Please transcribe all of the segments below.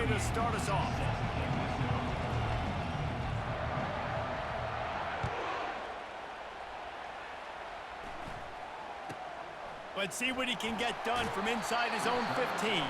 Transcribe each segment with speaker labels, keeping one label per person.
Speaker 1: to start us off. Let's see what he can get done from inside his own 15.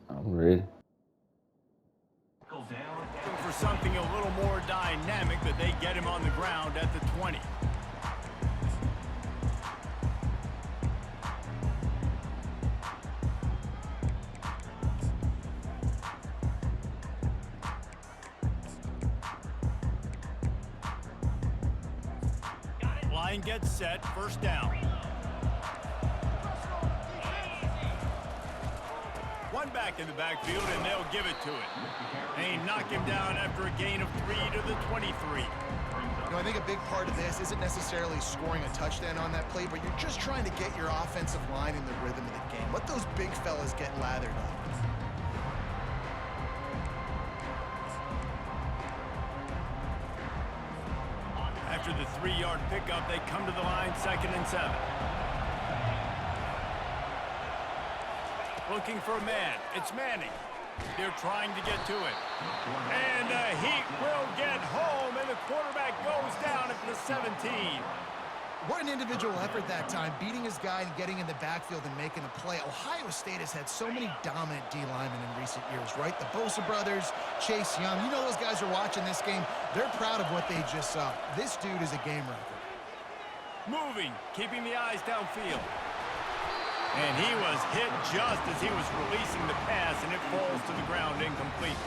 Speaker 2: I'm ready.
Speaker 1: Looking for something a little more dynamic, but they get him on the ground at the 20. Line gets set, first down. One back in the backfield, and they'll give it to it. They knock him down after a gain of 3 to the 23.
Speaker 3: You know, I think a big part of this isn't necessarily scoring a touchdown on that play, but you're just trying to get your offensive line in the rhythm of the game. Let those big fellas get lathered up.
Speaker 1: After the 3-yard pickup, they come to the line, 2nd and 7. Looking for a man. It's Manning. They're trying to get to it. And the Heat will get home, and the quarterback goes down at the 17.
Speaker 3: What an individual effort that time, beating his guy and getting in the backfield and making a play. Ohio State has had so many dominant D linemen in recent years, right? The Bosa brothers, Chase Young. You know those guys are watching this game. They're proud of what they just saw. This dude is a game record.
Speaker 1: Moving, keeping the eyes downfield. And he was hit just as he was releasing the pass, and it falls to the ground incomplete.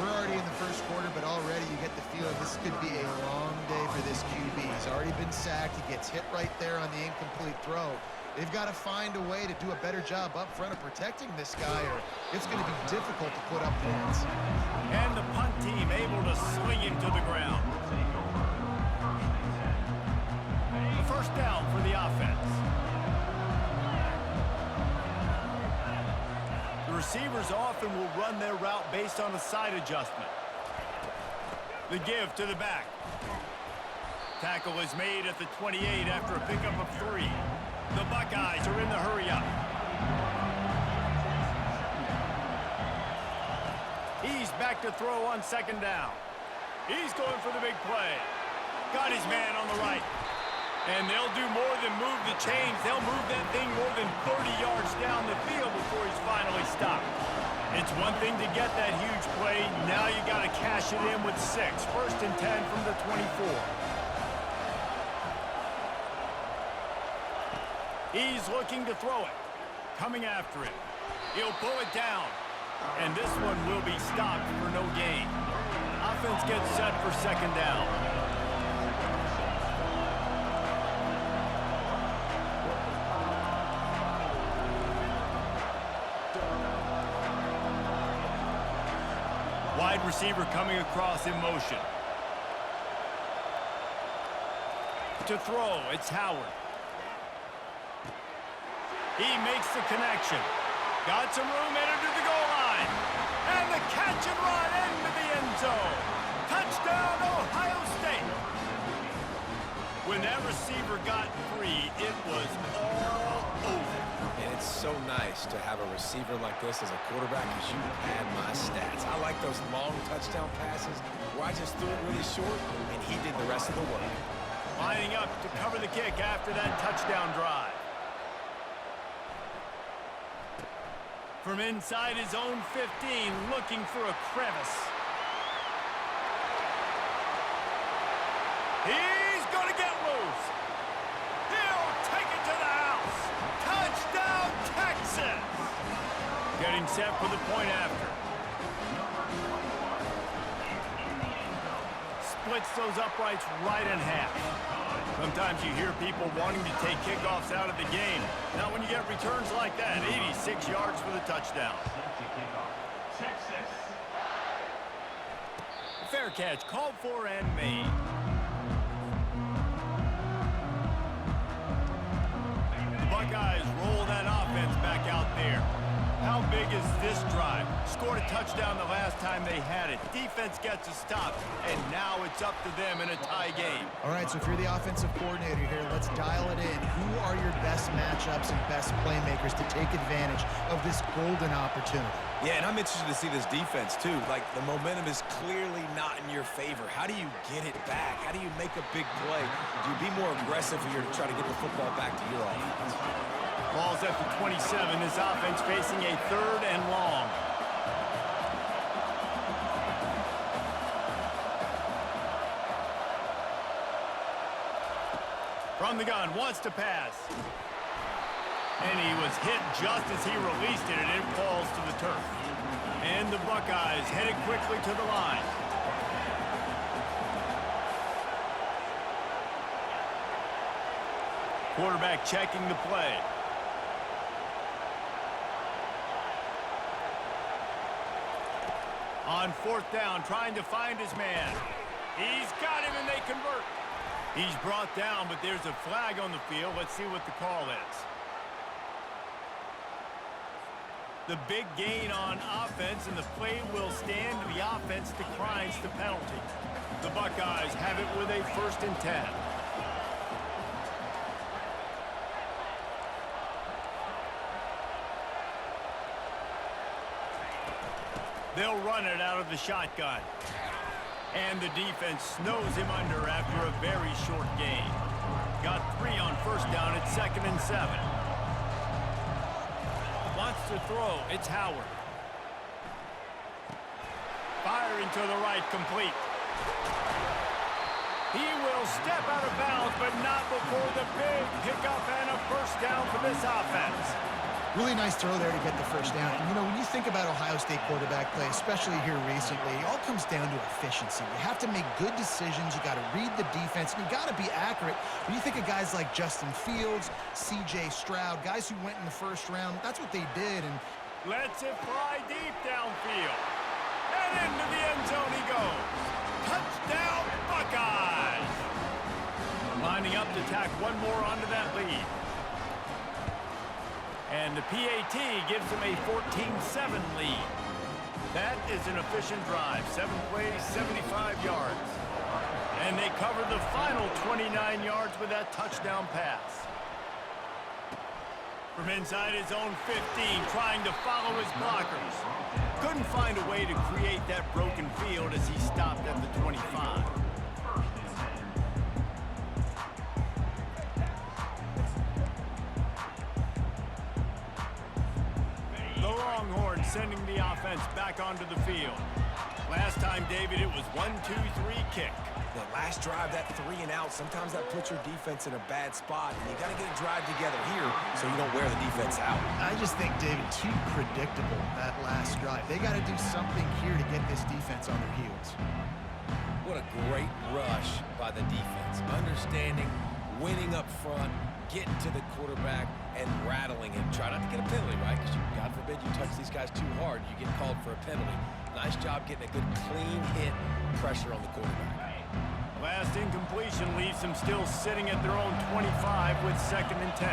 Speaker 3: We're already in the first quarter, but already you get the feeling this could be a long day for this QB. He's already been sacked. He gets hit right there on the incomplete throw. They've got to find a way to do a better job up front of protecting this guy, or it's going to be difficult to put up points.
Speaker 1: And the punt team able to swing him to the ground. The first down for the offense. Receivers often will run their route based on a side adjustment. The give to the back. Tackle is made at the 28 after a pickup of 3. The Buckeyes are in the hurry up. back to throw on second down. He's going for the big play. Got his man on the right. And they'll do more than move the chains. They'll move that thing more than 30 yards down the field before he's finally stopped. It's one thing to get that huge play. Now you got to cash it in with 6. 1st and 10 from the 24. He's looking to throw it. Coming after it. He'll pull it down. And this one will be stopped for no gain. Offense gets set for second down. Wide receiver coming across in motion. To throw, it's Howard. He makes the connection. Got some room headed to the goal line. And the catch and run into the end zone. Touchdown, Ohio State. When that receiver got free, it was all over.
Speaker 4: And it's so nice to have a receiver like this as a quarterback because you had my stats. I like those long touchdown passes where I just threw it really short and he did the rest of the work.
Speaker 1: Lining up to cover the kick after that touchdown drive. From inside his own 15, looking for a crevice. He's going to get loose. He'll take it to the house. Touchdown, Texas. Getting set for the point after. Splits those uprights right in half. Sometimes you hear people wanting to take kickoffs out of the game. Not when you get returns like that. 86 yards for the touchdown. Fair catch, called for and made. The Buckeyes roll that offense back out there. How big is this drive? Scored a touchdown the last time they had it. Defense gets a stop, and now it's up to them in a tie game.
Speaker 3: All right, so if you're the offensive coordinator here, let's dial it in. Who are your best matchups and best playmakers to take advantage of this golden opportunity?
Speaker 4: Yeah, and I'm interested to see this defense, too. Like, the momentum is clearly not in your favor. How do you get it back? How do you make a big play? Do you be more aggressive here to try to get the football back to your offense?
Speaker 1: Ball's at the 27. This offense facing a 3rd and long. From the gun, wants to pass. And he was hit just as he released it, and it falls to the turf. And the Buckeyes headed quickly to the line. Quarterback checking the play. On 4th down, trying to find his man. He's got him, and they convert. He's brought down, but there's a flag on the field. Let's see what the call is. The big gain on offense, and the play will stand. The offense declines the penalty. The Buckeyes have it with a 1st and 10. They'll run it out of the shotgun. And the defense snows him under after a very short gain. Got 3 on 1st down at 2nd and 7. Wants to throw. It's Howard. Firing to the right, complete. He will step out of bounds, but not before the big pickup and a 1st down for this offense.
Speaker 3: Really nice throw there to get the 1st down. And, you know, when you think about Ohio State quarterback play, especially here recently, it all comes down to efficiency. You have to make good decisions. You got to read the defense, and you got to be accurate. When you think of guys like Justin Fields, C.J. Stroud, guys who went in the 1st round, that's what they did. And
Speaker 1: lets it fly deep downfield. And into the end zone he goes. Touchdown, Buckeyes! Lining up to tack one more onto that lead. And the PAT gives them a 14-7 lead. That is an efficient drive. 7 plays, 75 yards. And they cover the final 29 yards with that touchdown pass. From inside his own 15, trying to follow his blockers. Good couldn't find a way to create that broken field as he stopped at the 25. The Longhorns sending the offense back onto the field. Last time, David, it was 1-2-3 kick.
Speaker 4: The last drive, that 3 and out, sometimes that puts your defense in a bad spot, and you got to get a drive together here so you don't wear the defense out.
Speaker 3: I just think, David, too predictable, that last drive. They got to do something here to get this defense on their heels.
Speaker 4: What a great rush by the defense. Understanding, winning up front, getting to the quarterback, and rattling him. Try not to get a penalty, right? Because God forbid you touch these guys too hard, you get called for a penalty. Nice job getting a good clean hit pressure on the quarterback.
Speaker 1: Last incompletion leaves them still sitting at their own 25 with 2nd and 10.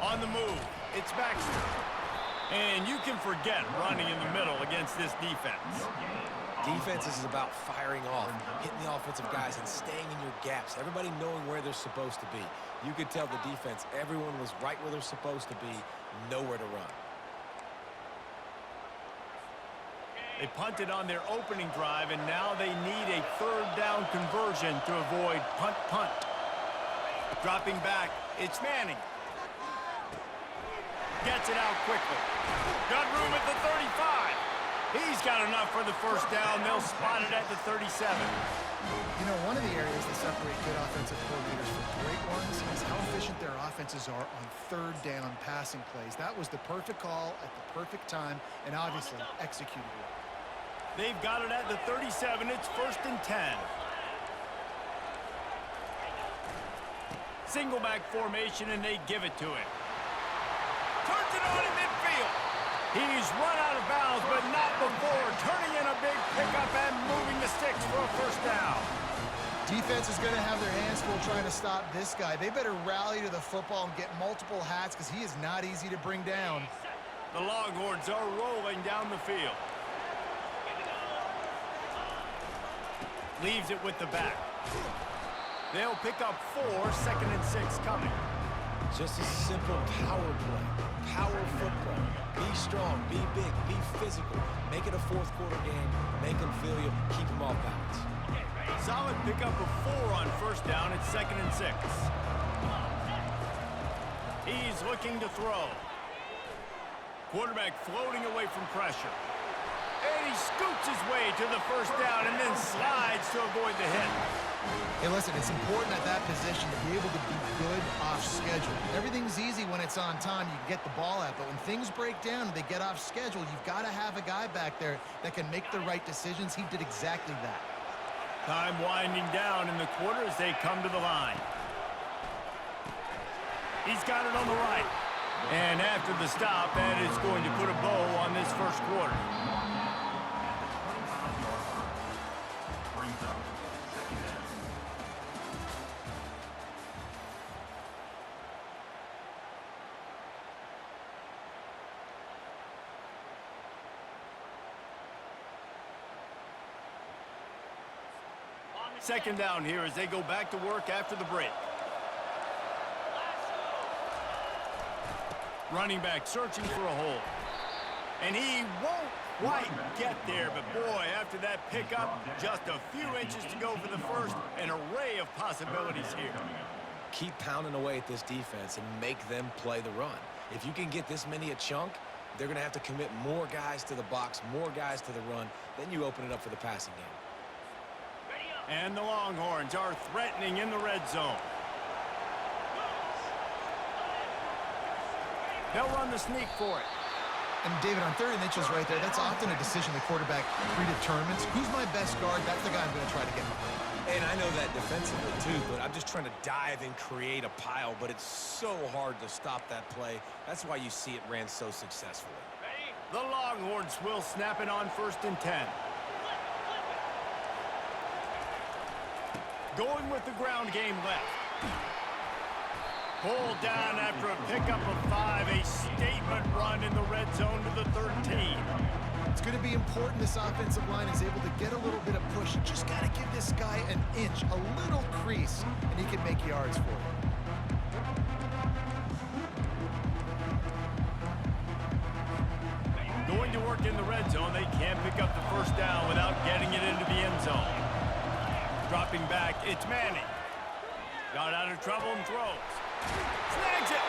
Speaker 1: On the move, it's Baxter. And you can forget running in the middle against this defense.
Speaker 4: Defense is about firing off, hitting the offensive guys, and staying in your gaps. Everybody knowing where they're supposed to be. You could tell the defense, everyone was right where they're supposed to be, nowhere to run.
Speaker 1: They punted on their opening drive, and now they need a 3rd down conversion to avoid punt. Dropping back, it's Manning. Gets it out quickly. Got room at the 35. He's got enough for the 1st down. They'll spot it at the 37.
Speaker 3: You know, one of the areas that separate good offensive coordinators from great ones is how efficient their offenses are on 3rd down passing plays. That was the perfect call at the perfect time, and obviously executed well.
Speaker 1: They've got it at the 37. It's 1st and 10. Single back formation, and they give it to him. Turns it on in midfield. He's run out of bounds, but not before turning in a big pickup and moving the sticks for a 1st down.
Speaker 3: Defense is going to have their hands full trying to stop this guy. They better rally to the football and get multiple hats because he is not easy to bring down.
Speaker 1: The Longhorns are rolling down the field. Leaves it with the back. They'll pick up 4, 2nd and 6 coming.
Speaker 4: Just a simple power play. Power football. Be strong, be big, be physical. Make it a 4th quarter game. Make them feel you. Keep them off balance.
Speaker 1: Solid pickup of 4 on 1st down. It's 2nd and 6. He's looking to throw. Quarterback floating away from pressure. And he scoots his way to the 1st down and then slides to avoid the hit.
Speaker 3: Hey, listen, it's important at that position to be able to be good off schedule. Everything's easy when it's on time. You can get the ball out, but when things break down and they get off schedule, you've got to have a guy back there that can make the right decisions. He did exactly that.
Speaker 1: Time winding down in the quarter as they come to the line. He's got it on the right. And after the stop, that is going to put a bow on this 1st quarter. Second down here as they go back to work after the break. Running back searching for a hole. And he won't quite get there, but boy, after that pickup, just a few inches to go for the 1st. An array of possibilities here.
Speaker 4: Keep pounding away at this defense and make them play the run. If you can get this many a chunk, they're going to have to commit more guys to the box, more guys to the run. Then you open it up for the passing game.
Speaker 1: And the Longhorns are threatening in the red zone. They'll run the sneak for it.
Speaker 3: And David, on 3rd and inches right there, that's often a decision the quarterback predetermines. Who's my best guard? That's the guy I'm going to try to get behind.
Speaker 4: And I know that defensively too, but I'm just trying to dive and create a pile, but it's so hard to stop that play. That's why you see it ran so successfully.
Speaker 1: The Longhorns will snap it on 1st and 10. Going with the ground game left. Pulled down after a pickup of 5. A statement run in the red zone to the 13.
Speaker 3: It's going to be important this offensive line is able to get a little bit of push. You just got to give this guy an inch, a little crease, and he can make yards for you.
Speaker 1: Going to work in the red red zone. They can't pick up the first down without getting it into the end zone. Dropping back, it's Manning. Got out of trouble and throws. Snags it.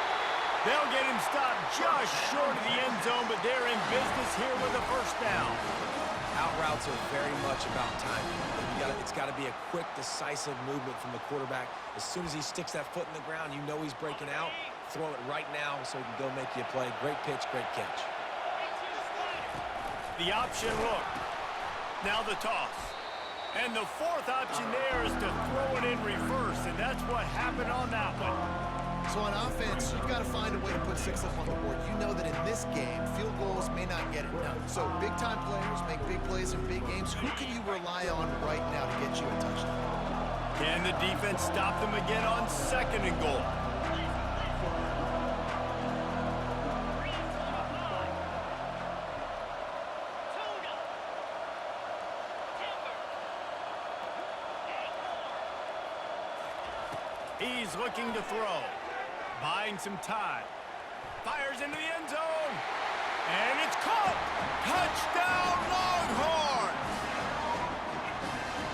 Speaker 1: They'll get him stopped just short of the end zone, but they're in business here with a first down.
Speaker 4: Out routes are very much about timing. It's got to be a quick, decisive movement from the quarterback. As soon as he sticks that foot in the ground, you know he's breaking out. Throw it right now so he can go make you a play. Great pitch, great catch.
Speaker 1: The option look. Now the toss. And the fourth option there is to throw it in reverse, and that's what happened on that one.
Speaker 3: So on offense, you've got to find a way to put 6 up on the board. You know that in this game, field goals may not get it done. So big-time players make big plays in big games. Who can you rely on right now to get you a touchdown?
Speaker 1: Can the defense stop them again on 2nd and goal? He's looking to throw. Buying some time. Fires into the end zone. And it's caught. Touchdown, Longhorns!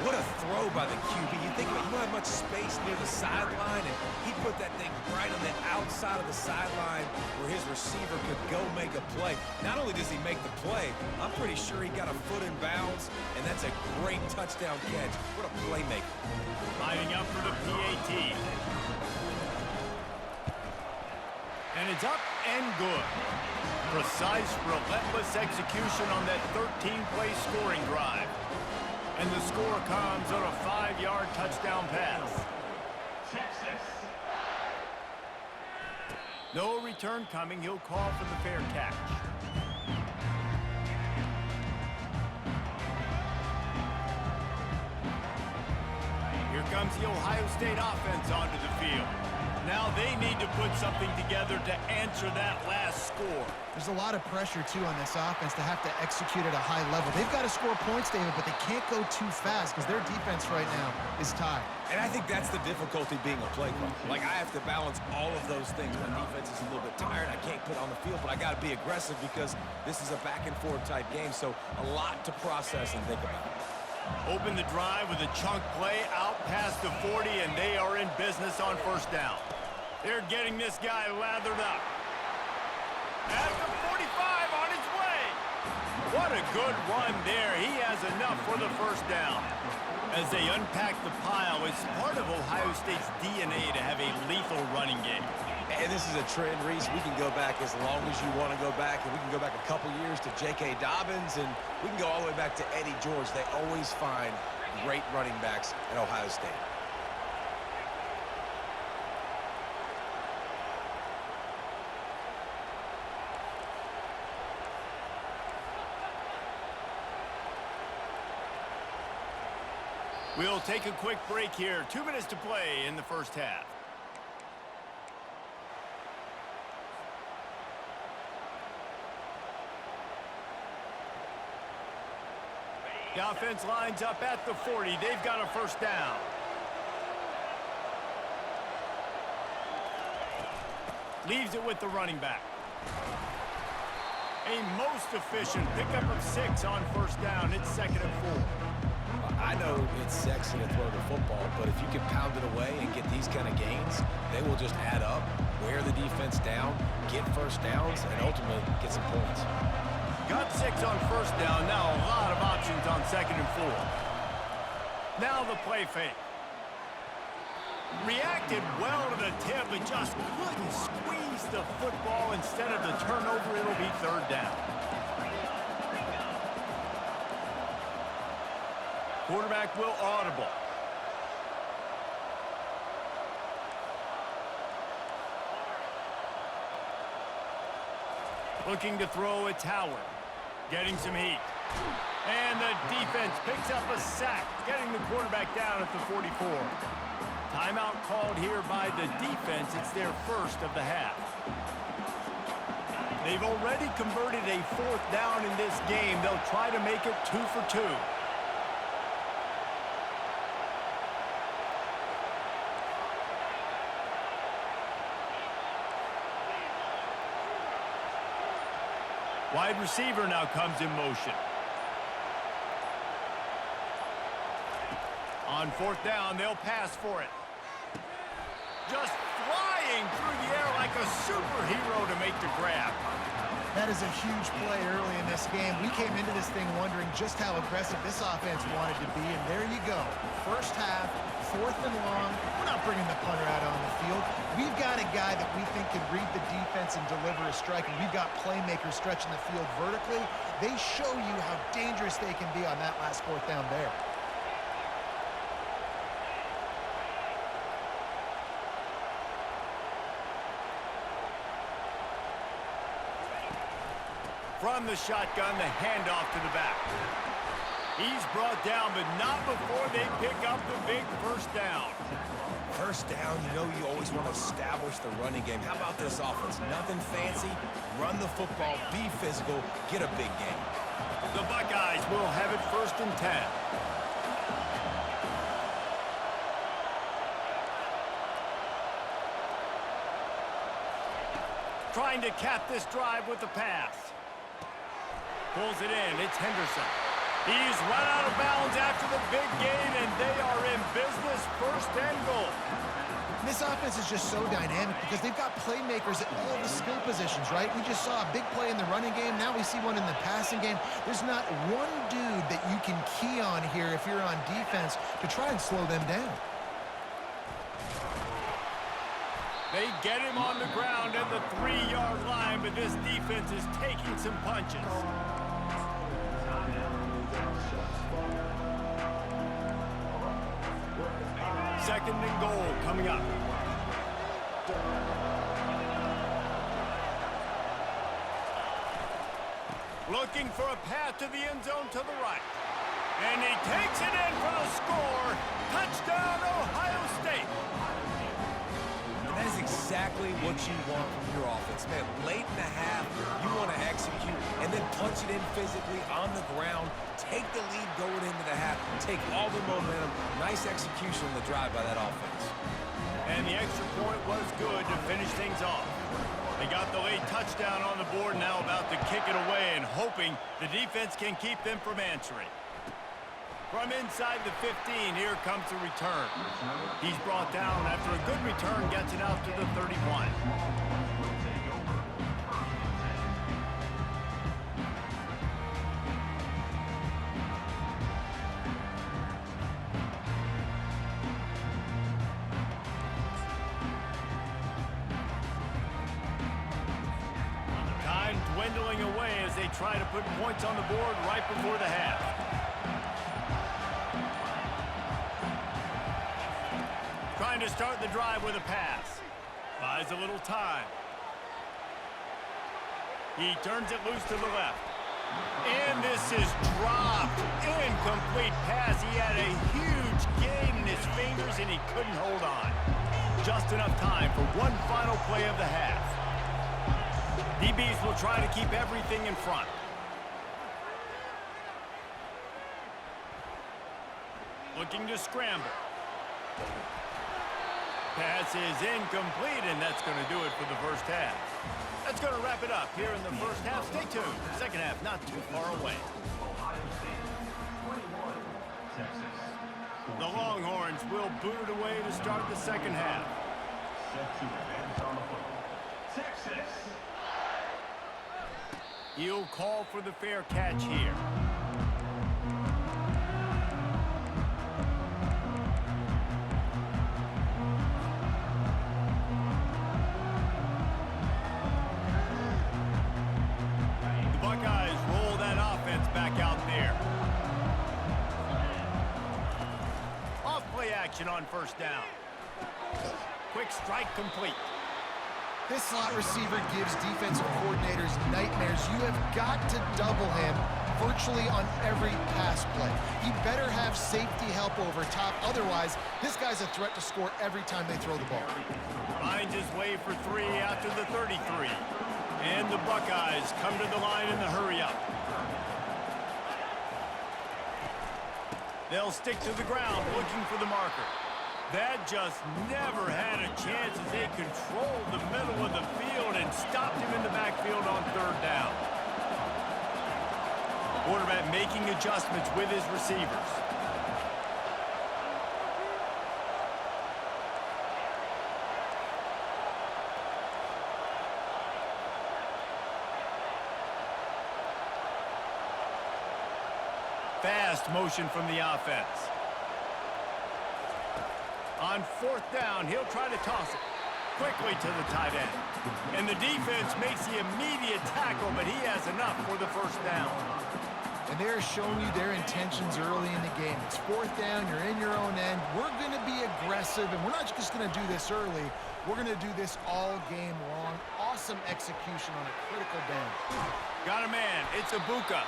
Speaker 4: What a throw by the QB. You think about it, you don't have much space near the sideline, and he put that thing right on the outside of the sideline where his receiver could go make a play. Not only does he make the play, I'm pretty sure he got a foot in bounds, and that's a great touchdown catch. What a playmaker.
Speaker 1: Lining up for the PAT. And it's up and good. Precise, relentless execution on that 13-play scoring drive. And the score comes on a 5-yard touchdown pass. No return coming. He'll call for the fair catch. Here comes the Ohio State offense onto the field. Now they need to put something together to answer that last score.
Speaker 3: There's a lot of pressure, too, on this offense to have to execute at a high level. They've got to score points, David, but they can't go too fast because their defense right now is tired.
Speaker 4: And I think that's the difficulty being a play caller. Like, I have to balance all of those things. My defense is a little bit tired. I can't put on the field, but I got to be aggressive because this is a back-and-forth type game, so a lot to process and think about.
Speaker 1: Open the drive with a chunk play out past the 40, and they are in business on first down. They're getting this guy lathered up. At the 45 on his way. What a good run there. He has enough for the first down. As they unpack the pile, it's part of Ohio State's DNA to have a lethal running game.
Speaker 4: And this is a trend, Reese. We can go back as long as you want to go back, and we can go back a couple years to J.K. Dobbins, and we can go all the way back to Eddie George. They always find great running backs at Ohio State.
Speaker 1: We'll take a quick break here. 2 minutes to play in the first half. The offense lines up at the 40. They've got a first down. Leaves it with the running back. A most efficient pickup of 6 on first down. It's 2nd and 4.
Speaker 4: I know it's sexy to throw the football, but if you can pound it away and get these kind of gains, they will just add up, wear the defense down, get first downs, and ultimately get some points.
Speaker 1: Got 6 on first down. Now a lot of options on 2nd and 4. Now the play fake. Reacted well to the tip, but just couldn't squeeze the football. Instead of the turnover, it'll be 3rd down. Quarterback will audible. Looking to throw, it's Howard. Getting some heat. And the defense picks up a sack, getting the quarterback down at the 44. Timeout called here by the defense. It's their first of the half. They've already converted a 4th down in this game. They'll try to make it 2 for 2. Wide receiver now comes in motion. On fourth down, they'll pass for it. Just flying through the air like a superhero to make the grab.
Speaker 3: That is a huge play early in this game. We came into this thing wondering just how aggressive this offense wanted to be, and there you go. First half, 4th and long. We're not bringing the punter out on the field. We've got a guy that we think can read the defense and deliver a strike, and we've got playmakers stretching the field vertically. They show you how dangerous they can be on that last 4th down there.
Speaker 1: From the shotgun, the handoff to the back. He's brought down, but not before they pick up the big first down.
Speaker 4: First down, you know you always want to establish the running game. How about this offense? Nothing fancy. Run the football, be physical, get a big game.
Speaker 1: The Buckeyes will have it 1st and 10. Trying to cap this drive with the pass. Pulls it in. It's Henderson. He's run out of bounds after the big gain, and they are in business. 1st and goal.
Speaker 3: This offense is just so dynamic because they've got playmakers at all the skill positions, right? We just saw a big play in the running game. Now we see one in the passing game. There's not one dude that you can key on here if you're on defense to try and slow them down.
Speaker 1: They get him on the ground at the 3-yard line, but this defense is taking some punches. 2nd and goal coming up. Looking for a path to the end zone to the right. And he takes it in for the score. Touchdown, Ohio State.
Speaker 4: That is exactly what you want from your offense. Man, late in the half, you want to execute and then punch it in physically on the ground. Take the lead going into the half. Take all the momentum. Nice execution on the drive by that offense.
Speaker 1: And the extra point was good to finish things off. They got the late touchdown on the board, now about to kick it away and hoping the defense can keep them from answering. From inside the 15, here comes the return. He's brought down after a good return, gets it out to the 31. Time dwindling away as they try to put points on the board right before the half. Trying to start the drive with a pass. Buys a little time. He turns it loose to the left. And this is dropped. Incomplete pass. He had a huge gain in his fingers and he couldn't hold on. Just enough time for one final play of the half. DBs will try to keep everything in front. Looking to scramble. Pass is incomplete, and that's going to do it for the first half. That's going to wrap it up here in the first half. Stay tuned. Second half not too far away. The Longhorns will boot it away to start the second half. He'll call for the fair catch here. Back out there. Off-play action on first down. Quick strike complete.
Speaker 3: This slot receiver gives defensive coordinators nightmares. You have got to double him virtually on every pass play. He better have safety help over top. Otherwise, this guy's a threat to score every time they throw the ball.
Speaker 1: Finds his way for 3 after the 33. And the Buckeyes come to the line in the hurry-up. They'll stick to the ground looking for the marker. That just never had a chance as they controlled the middle of the field and stopped him in the backfield on 3rd down. Quarterback making adjustments with his receivers. Fast motion from the offense. On 4th down, he'll try to toss it quickly to the tight end. And the defense makes the immediate tackle, but he has enough for the 1st down.
Speaker 3: And they're showing you their intentions early in the game. It's 4th down, you're in your own end. We're going to be aggressive, and we're not just going to do this early. We're going to do this all game long. Awesome execution on a critical down.
Speaker 1: Got a man. It's Ibuka.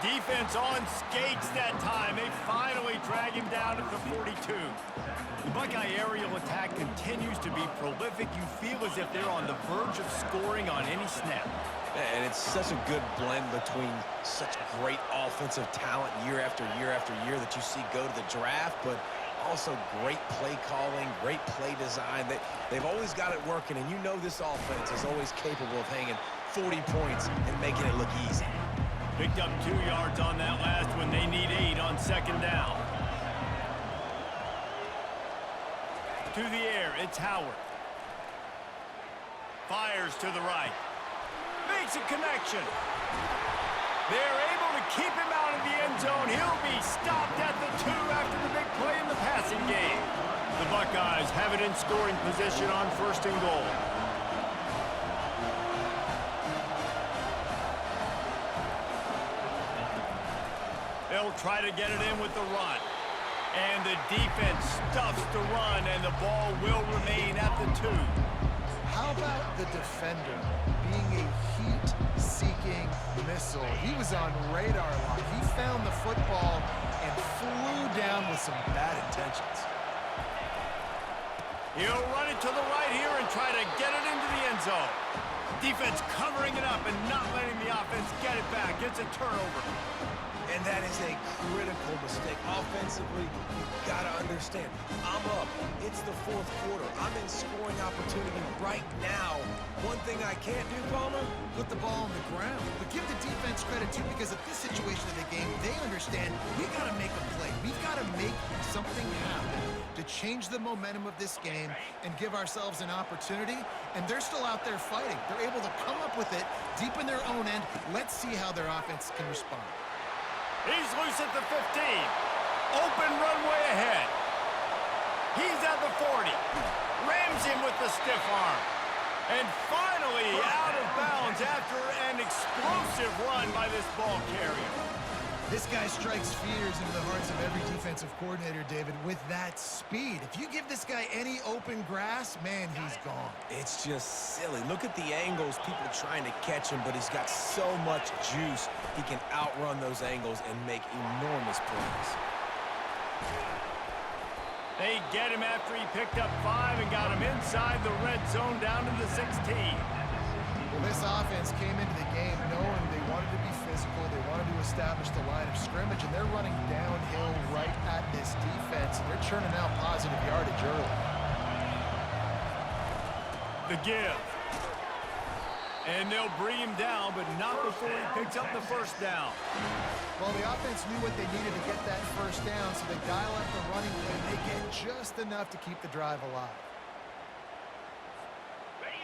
Speaker 1: Defense on skates that time. They finally drag him down at the 42. The Buckeye aerial attack continues to be prolific. You feel as if they're on the verge of scoring on any snap.
Speaker 4: And it's such a good blend between such great offensive talent year after year after year that you see go to the draft, but also great play calling, great play design. They've always got it working, and you know this offense is always capable of hanging 40 points and making it look easy.
Speaker 1: Picked up 2 yards on that last one. They need 8 on 2nd down. To the air, it's Howard. Fires to the right. Makes a connection. They're able to keep him out of the end zone. He'll be stopped at the 2 after the big play in the passing game. The Buckeyes have it in scoring position on 1st and goal. They'll try to get it in with the run. And the defense stuffs the run, and the ball will remain at the 2.
Speaker 3: How about the defender being a heat-seeking missile? He was on radar lock. He found the football and flew down with some bad intentions.
Speaker 1: He'll run it to the right here and try to get it into the end zone. Defense covering it up and not letting the offense get it back. It's a turnover.
Speaker 4: And that is a critical mistake. Offensively, you've got to understand, I'm up. It's the 4th quarter. I'm in scoring opportunity right now. One thing I can't do, Palmer,
Speaker 3: Put the ball on the ground. But give the defense credit, too, because at this situation of the game, they understand we got to make a play. We've got to make something happen to change the momentum of this game and give ourselves an opportunity. And they're still out there fighting. They're able to come up with it deep in their own end. Let's see how their offense can respond.
Speaker 1: He's loose at the 15. Open runway ahead. He's at the 40. Rams him with the stiff arm. And finally out of bounds after an explosive run by this ball carrier.
Speaker 3: This guy strikes fears into the hearts of every defensive coordinator, David, with that speed. If you give this guy any open grass, man, he's gone.
Speaker 4: it's just silly. Look at the angles, people trying to catch him, but he's got so much juice. He can outrun those angles and make enormous plays.
Speaker 1: They get him after he picked up 5 and got him inside the red zone down to the 16.
Speaker 3: Well, this offense came into the game knowing they wanted to be physical, they wanted to establish the line of scrimmage, and they're running downhill right at this defense, and they're churning out positive yardage early.
Speaker 1: The give. And they'll bring him down, but not before he picks up the 1st down.
Speaker 3: Well, the offense knew what they needed to get that 1st down, so they dial up the running play, and they get just enough to keep the drive alive.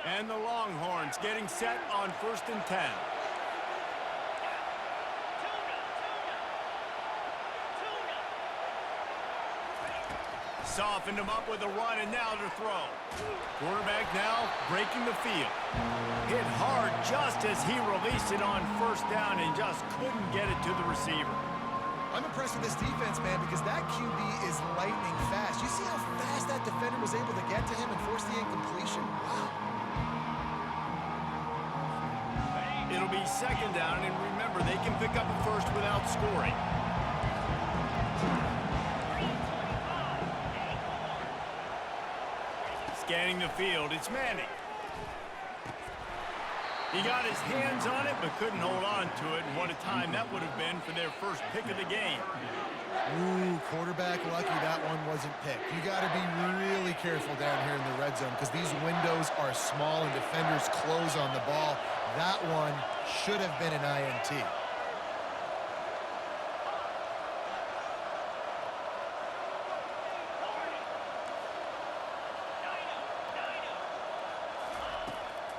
Speaker 1: And the Longhorns getting set on 1st and 10. Softened him up with a run, and now to throw. Quarterback now breaking the field. Hit hard just as he released it on 1st down and just couldn't get it to the receiver.
Speaker 3: I'm impressed with this defense, man, because that QB is lightning fast. You see how fast that defender was able to get to him and force the incompletion? Wow.
Speaker 1: It'll be 2nd down, and remember, they can pick up a 1st without scoring. Scanning the field, it's Manning. He got his hands on it, but couldn't hold on to it, and what a time that would have been for their 1st pick of the game.
Speaker 3: Ooh, quarterback lucky that one wasn't picked. You got to be really careful down here in the red zone because these windows are small and defenders close on the ball. That one should have been an INT.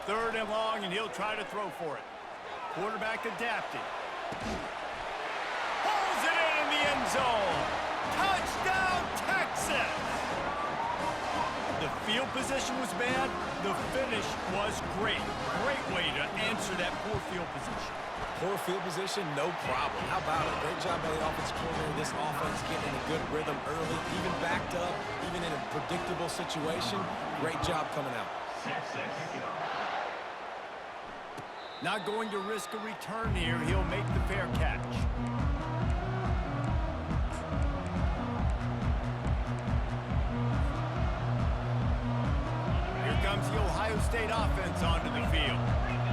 Speaker 1: 3rd and long, and he'll try to throw for it. Quarterback adapted. Pulls it in the end zone. Touchdown, Texas! The field position was bad. The finish was great. Great way to answer that poor field position.
Speaker 4: Poor field position, no problem. How about it? Great job by the offensive coordinator. This offense getting in a good rhythm early, even backed up, even in a predictable situation. Great job coming out.
Speaker 1: Not going to risk a return here. He'll make the fair catch. Here comes the Ohio State offense onto the field.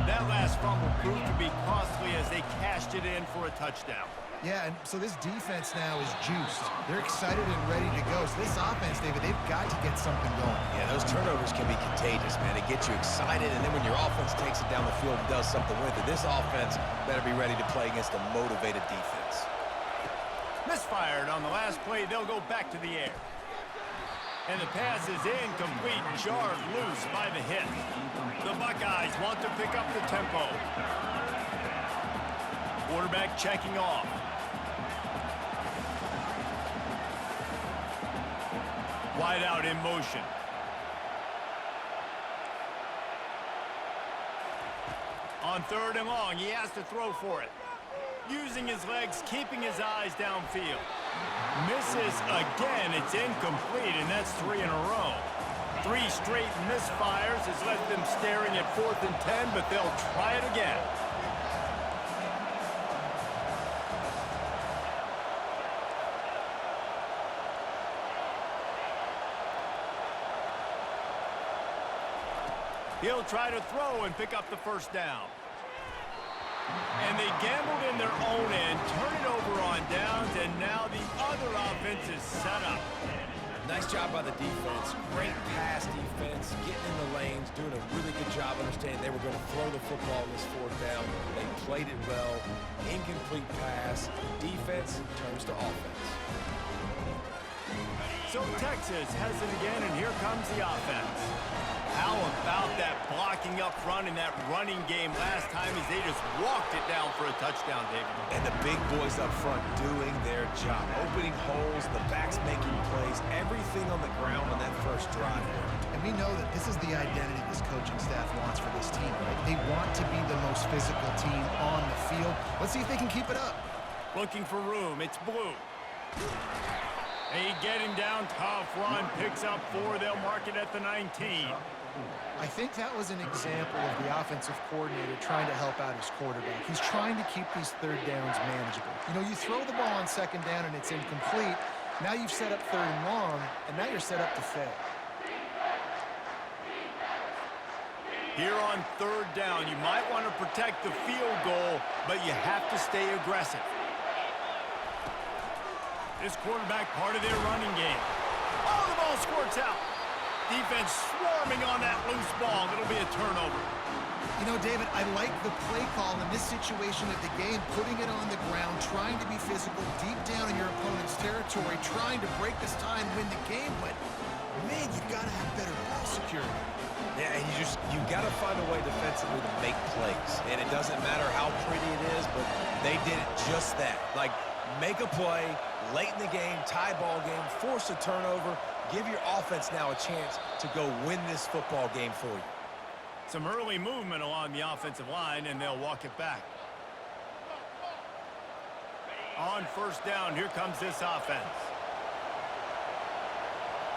Speaker 1: That last fumble proved to be costly as they cashed it in for a touchdown.
Speaker 3: Yeah, and so this defense now is juiced. They're excited and ready to go. So this offense, David, they've got to get something going.
Speaker 4: Yeah, those turnovers can be contagious, man. It gets you excited, and then when your offense takes it down the field and does something with it, this offense better be ready to play against a motivated defense.
Speaker 1: Misfired on the last play. They'll go back to the air. And the pass is incomplete, jarred loose by the hit. The Buckeyes want to pick up the tempo. Quarterback checking off. Wide out in motion. On 3rd and long, he has to throw for it. Using his legs, keeping his eyes downfield. Misses again. It's incomplete, and that's 3 in a row. 3 straight misfires has left them staring at 4th and 10, but they'll try it again. He'll try to throw and pick up the 1st down. And they gambled in their own end, turn it over on downs, and now the other offense is set up.
Speaker 4: Nice job by the defense. Great pass defense, getting in the lanes, doing a really good job understanding they were going to throw the football in this 4th down. They played it well. Incomplete pass. Defense turns to offense.
Speaker 1: So Texas has it again, and here comes the offense. How about that blocking up front in that running game last time as they just walked it down for a touchdown, David?
Speaker 4: And the big boys up front doing their job. Opening holes, the backs making plays, everything on the ground on that 1st drive.
Speaker 3: And we know that this is the identity this coaching staff wants for this team, right? They want to be the most physical team on the field. Let's see if they can keep it up.
Speaker 1: Looking for room. It's blue. They get him down, tough run, picks up 4. They'll mark it at the 19.
Speaker 3: I think that was an example of the offensive coordinator trying to help out his quarterback. He's trying to keep these 3rd downs manageable. You know, you throw the ball on 2nd down and it's incomplete. Now you've set up 3rd and long, and now you're set up to fail.
Speaker 1: Here on 3rd down, you might want to protect the field goal, but you have to stay aggressive. This quarterback part of their running game. Oh, the ball squirts out. Defense swarming on that loose ball. It'll be a turnover.
Speaker 3: You know, David, I like the play call in this situation of the game, putting it on the ground, trying to be physical, deep down in your opponent's territory, trying to break this tie and win the game, but, man, you've got to have better ball security.
Speaker 4: Yeah, and you got to find a way defensively to make plays. And it doesn't matter how pretty it is, but they did it just that. Like, make a play late in the game, tie ball game, force a turnover, give your offense now a chance to go win this football game for you.
Speaker 1: Some early movement along the offensive line, and they'll walk it back. On 1st down, here comes this offense.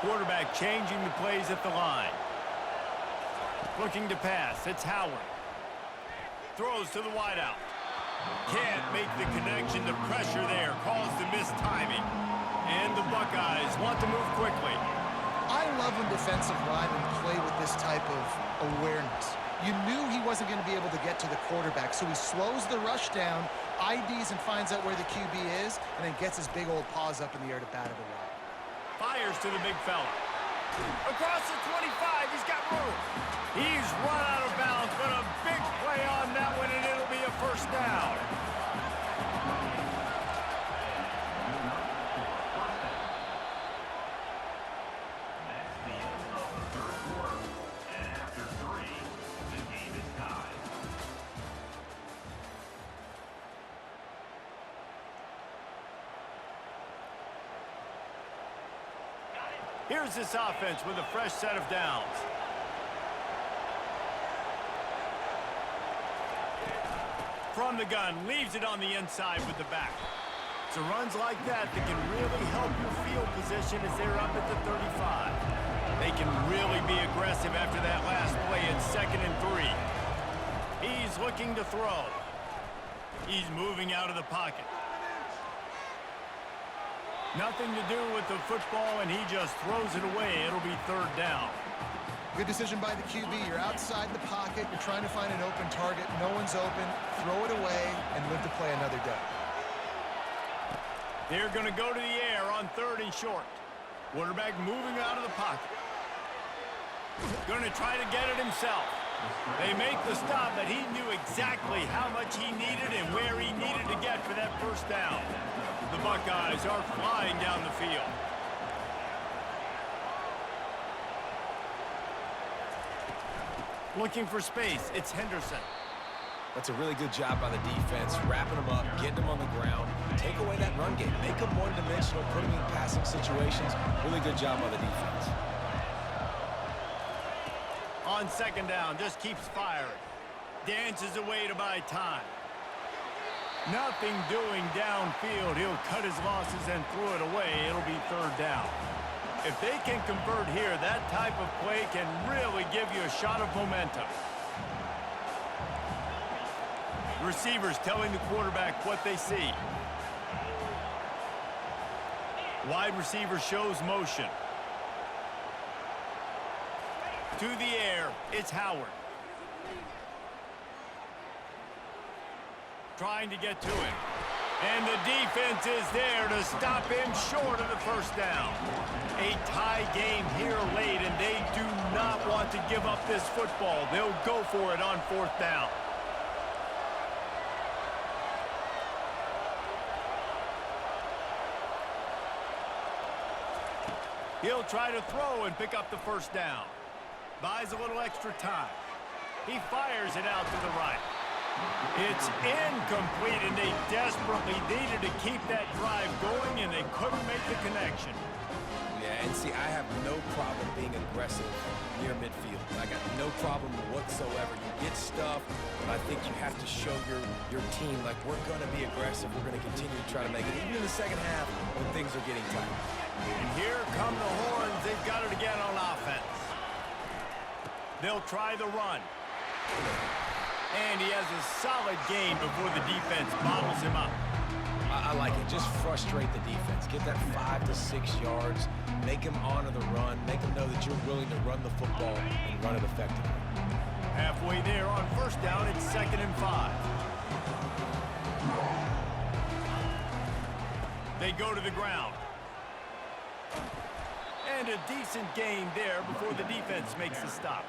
Speaker 1: Quarterback changing the plays at the line. Looking to pass. It's Howard. Throws to the wideout. Can't make the connection. The pressure there caused the missed timing. And the Buckeyes want to move quickly.
Speaker 3: I love when defensive linemen play with this type of awareness. You knew he wasn't going to be able to get to the quarterback, so he slows the rush down, IDs and finds out where the QB is, and then gets his big old paws up in the air to bat it away.
Speaker 1: Fires to the big fella. Across the 25, he's got room. He's run out of bounds, but a big play on that one, and it'll be a 1st down. Here's this offense with a fresh set of downs. From the gun, leaves it on the inside with the back. It's runs like that that can really help your field position as they're up at the 35. They can really be aggressive after that last play in 2nd and 3. He's looking to throw. He's moving out of the pocket. Nothing to do with the football, and he just throws it away. It'll be 3rd down.
Speaker 3: Good decision by the QB. You're outside the pocket. You're trying to find an open target. No one's open. Throw it away and live to play another day.
Speaker 1: They're going to go to the air on 3rd and short. Quarterback moving out of the pocket. Going to try to get it himself. They make the stop, but he knew exactly how much he needed and where he needed to get for that 1st down. The Buckeyes are flying down the field. Looking for space, it's Henderson.
Speaker 4: That's a really good job by the defense, wrapping them up, getting them on the ground, take away that run game, make them one-dimensional, put them in passing situations. Really good job by the defense.
Speaker 1: On 2nd down, just keeps firing. Dances away to buy time. Nothing doing downfield. He'll cut his losses and throw it away. It'll be 3rd down. If they can convert here, that type of play can really give you a shot of momentum. Receivers telling the quarterback what they see. Wide receiver shows motion. To the air, it's Howard. Trying to get to it. And the defense is there to stop him short of the 1st down. A tie game here late, and they do not want to give up this football. They'll go for it on 4th down. He'll try to throw and pick up the 1st down. Buys a little extra time. He fires it out to the right. It's incomplete, and they desperately needed to keep that drive going, and they couldn't make the connection.
Speaker 4: Yeah, and see, I have no problem being aggressive near midfield. I got no problem whatsoever. You get stuff, but I think you have to show your team, like, we're going to be aggressive. We're going to continue to try to make it, even in the 2nd half when things are getting tight.
Speaker 1: And here come the horns. They've got it again on offense. They'll try the run. And he has a solid gain before the defense bottles him up.
Speaker 4: I like it. Just frustrate the defense. Get that 5 to 6 yards. Make him honor the run. Make him know that you're willing to run the football and run it effectively.
Speaker 1: Halfway there on 1st down, it's 2nd and 5. They go to the ground. And a decent gain there before the defense makes the stop.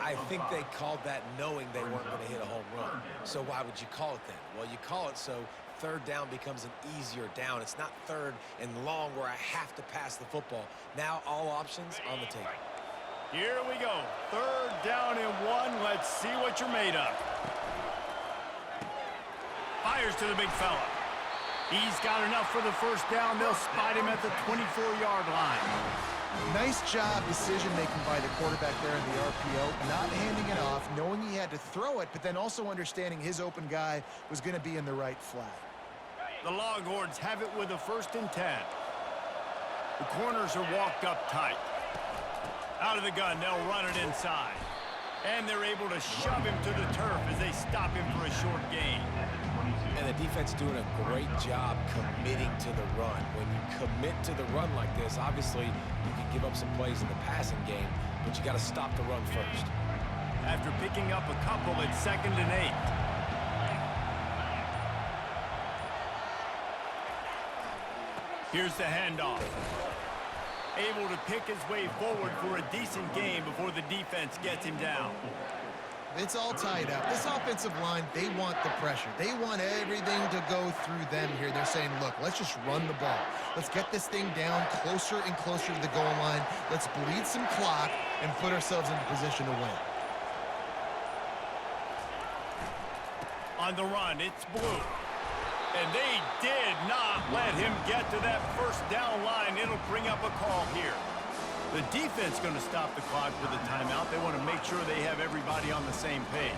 Speaker 4: I think they called that knowing they weren't going to hit a home run. So why would you call it then? Well, you call it so 3rd down becomes an easier down. It's not 3rd and long where I have to pass the football. Now all options on the table.
Speaker 1: Here we go. 3rd down and 1. Let's see what you're made of. Fires to the big fella. He's got enough for the 1st down. They'll spot him at the 24-yard line.
Speaker 3: Nice job decision-making by the quarterback there in the RPO, not handing it off, knowing he had to throw it, but then also understanding his open guy was going to be in the right flat.
Speaker 1: The Longhorns have it with a 1st and 10. The corners are walked up tight. Out of the gun, they'll run it inside. And they're able to shove him to the turf as they stop him for a short gain.
Speaker 4: And the defense doing a great job committing to the run. When you commit to the run like this, obviously you can give up some plays in the passing game, but you got to stop the run first.
Speaker 1: After picking up a couple, it's 2nd and 8. Here's the handoff. Able to pick his way forward for a decent gain before the defense gets him down.
Speaker 3: It's all tied up. This offensive line, they want the pressure. They want everything to go through them here. They're saying, look, let's just run the ball. Let's get this thing down closer and closer to the goal line. Let's bleed some clock and put ourselves into position to win.
Speaker 1: On the run, it's Blue. And they did not let him get to that 1st down line. It'll bring up a call here. The defense going to stop the clock with a timeout. They want to make sure they have everybody on the same page.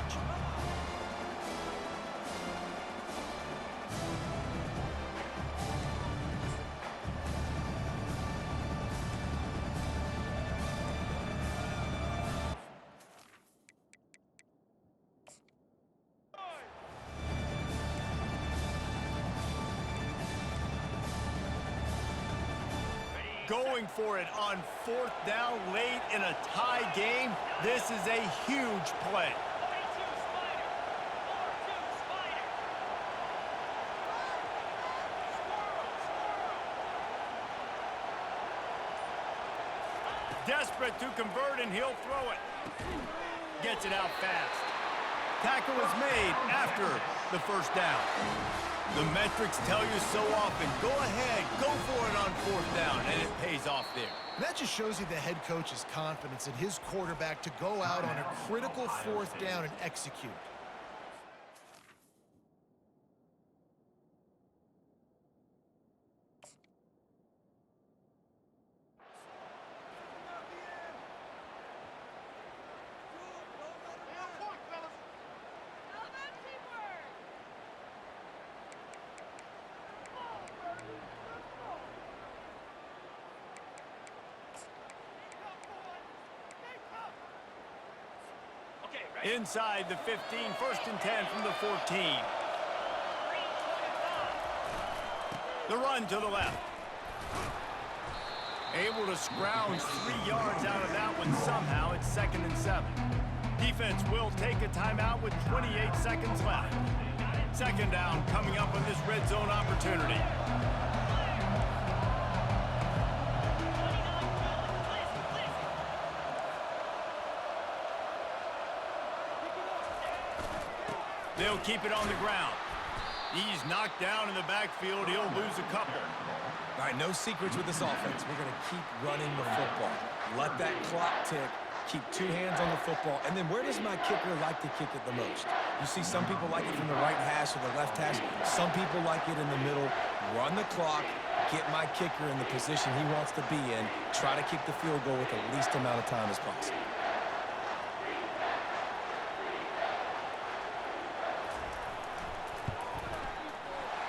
Speaker 1: Going for it on 4th down late in a tie game. This is a huge play. Desperate to convert, and he'll throw it. Gets it out fast. Tackle is made after the first down. The metrics tell you so often. Go ahead, go for it on 4th down, and it pays off there.
Speaker 3: That just shows you the head coach's confidence in his quarterback to go out on a critical 4th down and execute.
Speaker 1: Inside the 15, 1st and 10 from the 14. The run to the left. Able to scrounge 3 yards out of that one somehow. It's 2nd and 7. Defense will take a timeout with 28 seconds left. 2nd down coming up on this red zone opportunity. They'll keep it on the ground. He's knocked down in the backfield. He'll lose a couple.
Speaker 4: All right, no secrets with this offense. We're going to keep running the football. Let that clock tick. Keep 2 hands on the football. And then where does my kicker like to kick it the most? You see some people like it from the right hash or the left hash. Some people like it in the middle. Run the clock. Get my kicker in the position he wants to be in. Try to kick the field goal with the least amount of time as possible.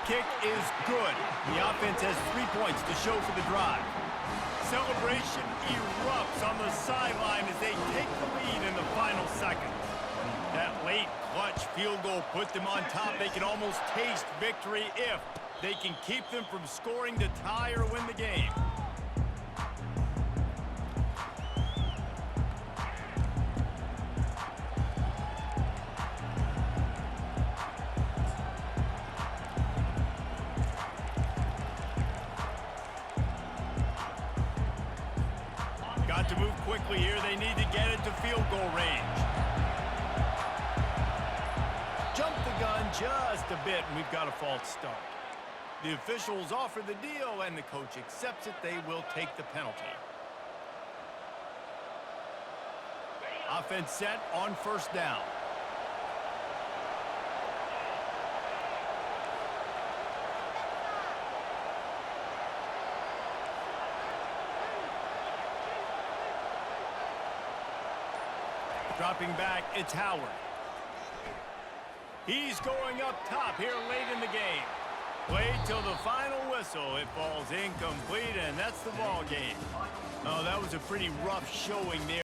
Speaker 1: Kick is good. The offense has 3 points to show for the drive. Celebration erupts on the sideline as they take the lead in the final seconds. That late clutch field goal put them on top. They can almost taste victory if they can keep them from scoring to tie or win the game. Got to move quickly here. They need to get it to field goal range. Jump the gun just a bit, and we've got a false start. The officials offer the deal, and the coach accepts it. They will take the penalty. Offense set on 1st down. Dropping back, it's Howard. He's going up top here late in the game. Played till the final whistle. It falls incomplete, and that's the ball game. Oh, that was a pretty rough showing there.